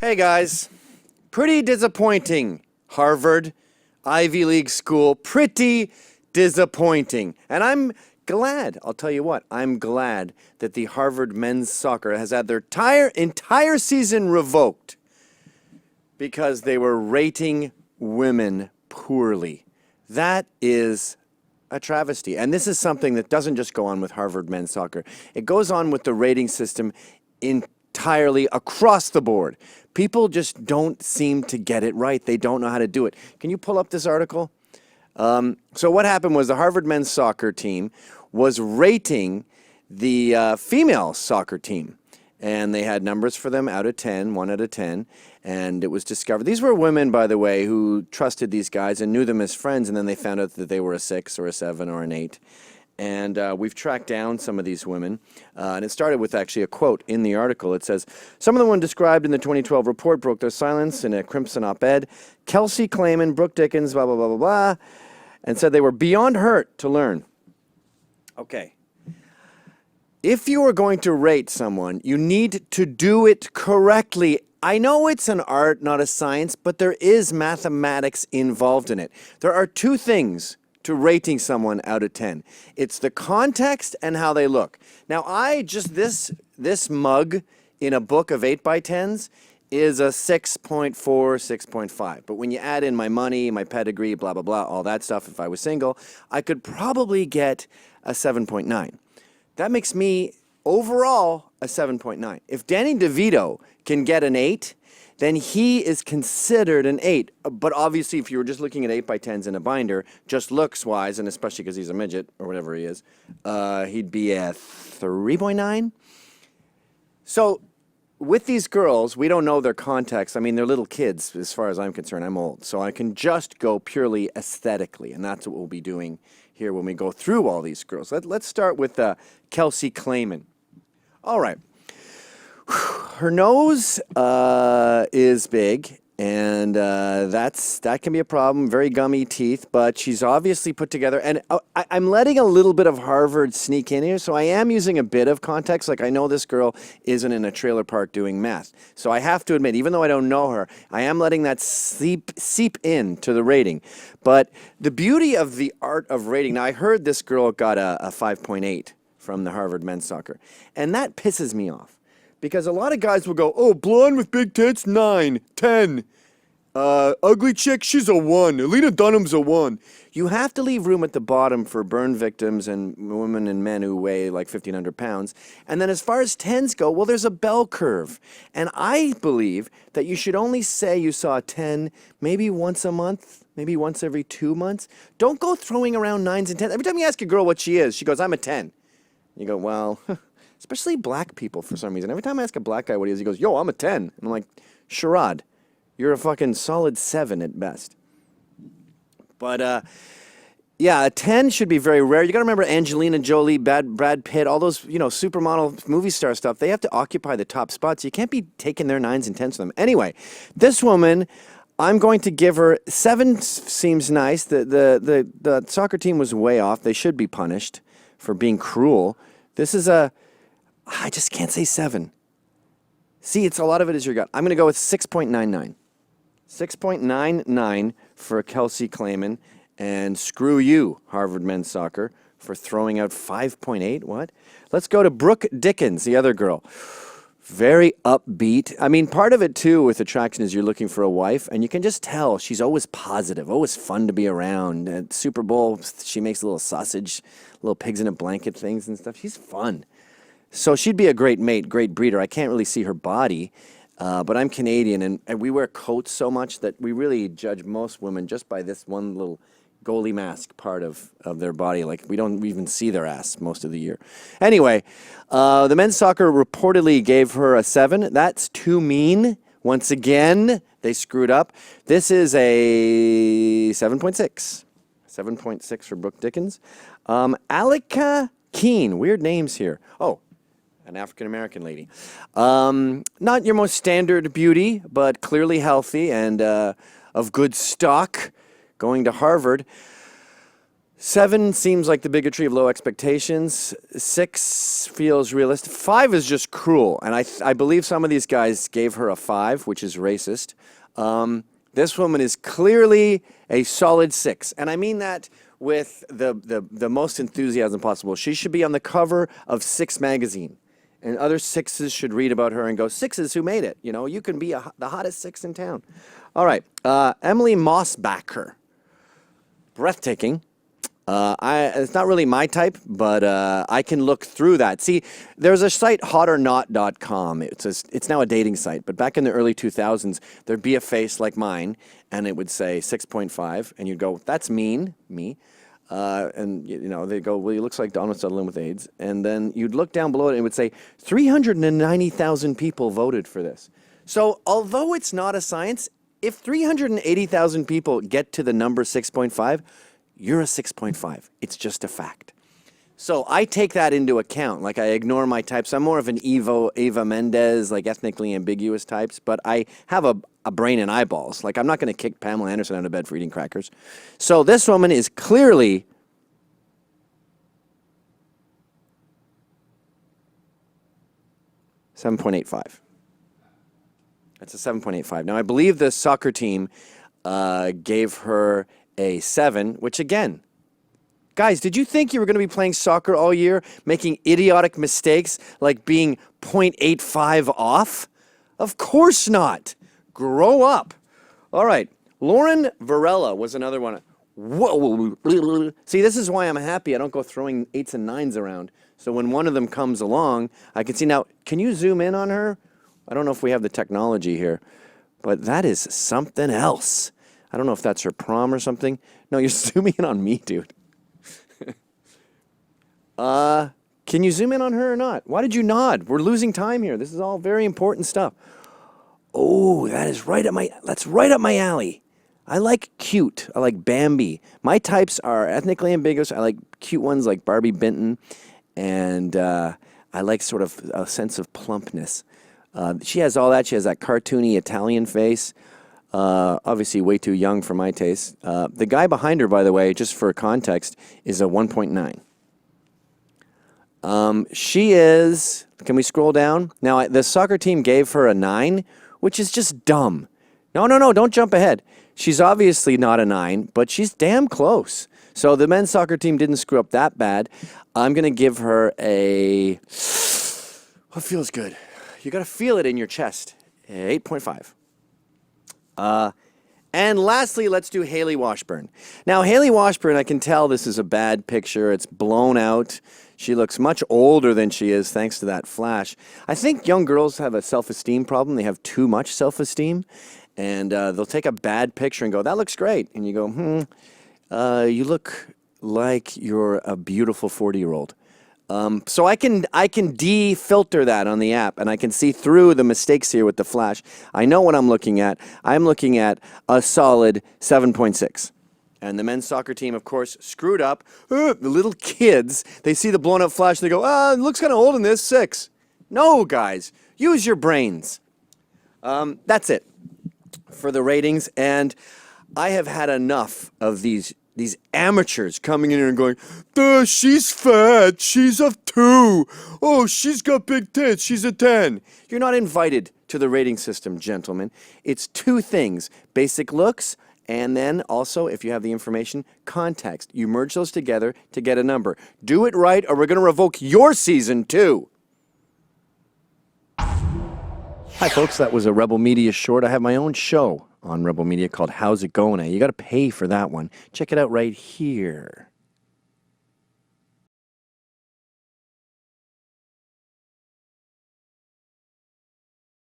Hey guys, pretty disappointing. Harvard, Ivy League school, pretty disappointing. And I'm glad, I'll tell you what, I'm glad that the Harvard men's soccer has had their entire season revoked because they were rating women poorly. That is a travesty. And this is something that doesn't just go on with Harvard men's soccer. It goes on with the rating system entirely across the board. People just don't seem to get it right. They don't know how to do it. Can you pull up this article? So what happened was the Harvard men's soccer team was rating the female soccer team. And they had numbers for them out of 10, 1 out of 10. And it was discovered. These were women, by the way, who trusted these guys and knew them as friends. And then they found out that they were a 6 or a 7 or an 8. And we've tracked down some of these women. And it started with actually a quote in the article. It says, some of the women described in the 2012 report broke their silence in a crimson op-ed. Kelsey Clayman, Brooke Dickens, blah, blah, blah, blah, blah. And said they were beyond hurt to learn. Okay. If you are going to rate someone, you need to do it correctly. I know it's an art, not a science, but there is mathematics involved in it. There are two things to rating someone out of 10. It's the context and how they look. Now, this mug in a book of 8x10s is a 6.4, 6.5. But when you add in my money, my pedigree, blah, blah, blah, all that stuff, if I was single, I could probably get a 7.9. That makes me, overall, a 7.9. If Danny DeVito can get an 8, then he is considered an 8. But obviously, if you were just looking at 8x10s in a binder, just looks-wise, and especially because he's a midget, or whatever he is, he'd be a 3.9. So with these girls, we don't know their context. I mean, they're little kids, as far as I'm concerned. I'm old. So I can just go purely aesthetically, and that's what we'll be doing here when we go through all these girls. Let's start with Kelsey Clayman. All right. Her nose is big, and that can be a problem. Very gummy teeth, but she's obviously put together. And I'm letting a little bit of Harvard sneak in here, so I am using a bit of context. Like, I know this girl isn't in a trailer park doing math, so I have to admit, even though I don't know her, I am letting that seep in to the rating. But the beauty of the art of rating, now I heard this girl got a 5.8 from the Harvard men's soccer, and that pisses me off. Because a lot of guys will go, oh, blonde with big tits, 9, 10. Ugly chick, she's a 1. Alina Dunham's a 1. You have to leave room at the bottom for burn victims and women and men who weigh like 1,500 pounds. And then as far as 10s go, well, there's a bell curve. And I believe that you should only say you saw a 10 maybe once a month, maybe once every 2 months. Don't go throwing around 9s and 10s. Every time you ask a girl what she is, she goes, I'm a 10. You go, well... Especially black people, for some reason. Every time I ask a black guy what he is, he goes, yo, I'm a 10. And I'm like, charade. You're a fucking solid 7 at best. But, yeah, a 10 should be very rare. You got to remember Angelina Jolie, Brad Pitt, all those, supermodel movie star stuff. They have to occupy the top spots. You can't be taking their 9s and 10s from them. Anyway, this woman, I'm going to give her 7. Seems nice. The soccer team was way off. They should be punished for being cruel. This is I just can't say 7. See, a lot of it is your gut. I'm going to go with 6.99. 6.99 for Kelsey Clayman. And screw you, Harvard men's soccer, for throwing out 5.8. What? Let's go to Brooke Dickens, the other girl. Very upbeat. I mean, part of it, too, with attraction is you're looking for a wife. And you can just tell she's always positive, always fun to be around. At Super Bowl, she makes a little sausage, little pigs in a blanket things and stuff. She's fun. So she'd be a great mate, great breeder. I can't really see her body, but I'm Canadian, and we wear coats so much that we really judge most women just by this one little goalie mask part of their body. Like, we don't even see their ass most of the year. Anyway, the men's soccer reportedly gave her a 7. That's too mean. Once again, they screwed up. This is a 7.6. 7.6 for Brooke Dickens. Alika Keene. Weird names here. Oh. An African-American lady. Not your most standard beauty, but clearly healthy and of good stock, going to Harvard. 7 seems like the bigotry of low expectations. 6 feels realistic. 5 is just cruel, and I believe some of these guys gave her a 5, which is racist. This woman is clearly a solid 6, and I mean that with the most enthusiasm possible. She should be on the cover of 6 magazine, and other 6s should read about her and go, 6s who made it. You know, you can be the hottest 6 in town. All right, Emily Mossbacher. Breathtaking. It's not really my type, but I can look through that. See, there's a site, hotornot.com. It's now a dating site, but back in the early 2000s, there'd be a face like mine, and it would say 6.5, and you'd go, that's me. And you know, they'd go, well, he looks like Donald Sutherland with AIDS. And then you'd look down below it, and it would say 390,000 people voted for this. So although it's not a science, if 380,000 people get to the number 6.5, you're a 6.5. It's just a fact. So I take that into account. Like, I ignore my types. I'm more of an Eva Mendes, like ethnically ambiguous types, but I have a brain and eyeballs. Like, I'm not going to kick Pamela Anderson out of bed for eating crackers. So this woman is clearly $7.85. That's a 7.85. Now, I believe the soccer team gave her a 7, which again, guys, did you think you were going to be playing soccer all year, making idiotic mistakes like being 0.85 off? Of course not. Grow up. All right. Lauren Varela was another one. Whoa. See, this is why I'm happy I don't go throwing 8s and 9s around. So when one of them comes along, I can see. Now, can you zoom in on her? I don't know if we have the technology here, but that is something else. I don't know if that's her prom or something. No, you're zooming in on me, dude. Can you zoom in on her or not? Why did you nod? We're losing time here. This is all very important stuff. Oh, that's right up my alley. I like cute. I like Bambi. My types are ethnically ambiguous. I like cute ones like Barbie Benton, and I like sort of a sense of plumpness. She has all that. She has that cartoony Italian face. Obviously way too young for my taste. The guy behind her, by the way, just for context, is a 1.9. She is, can we scroll down? Now, the soccer team gave her a 9, which is just dumb. No, don't jump ahead. She's obviously not a 9, but she's damn close. So the men's soccer team didn't screw up that bad. I'm going to give her a, what feels good? You got to feel it in your chest. 8.5. And lastly, let's do Haley Washburn. Now, Haley Washburn, I can tell this is a bad picture. It's blown out. She looks much older than she is thanks to that flash. I think young girls have a self-esteem problem. They have too much self-esteem. And they'll take a bad picture and go, that looks great. And you go, you look like you're a beautiful 40-year-old. So I can de-filter that on the app, and I can see through the mistakes here with the flash. I know what I'm looking at. I'm looking at a solid 7.6. And the men's soccer team, of course, screwed up. The little kids, they see the blown up flash, and they go, it looks kind of old in this, 6. No, guys, use your brains. That's it for the ratings, and I have had enough of these amateurs coming in here and going, she's fat, she's a 2. Oh, she's got big tits, she's a 10. You're not invited to the rating system, gentlemen. It's 2 things, basic looks, and then also, if you have the information, context. You merge those together to get a number. Do it right, or we're going to revoke your season, too. Hi, folks. That was a Rebel Media short. I have my own show on Rebel Media called How's It Going? You got to pay for that one. Check it out right here.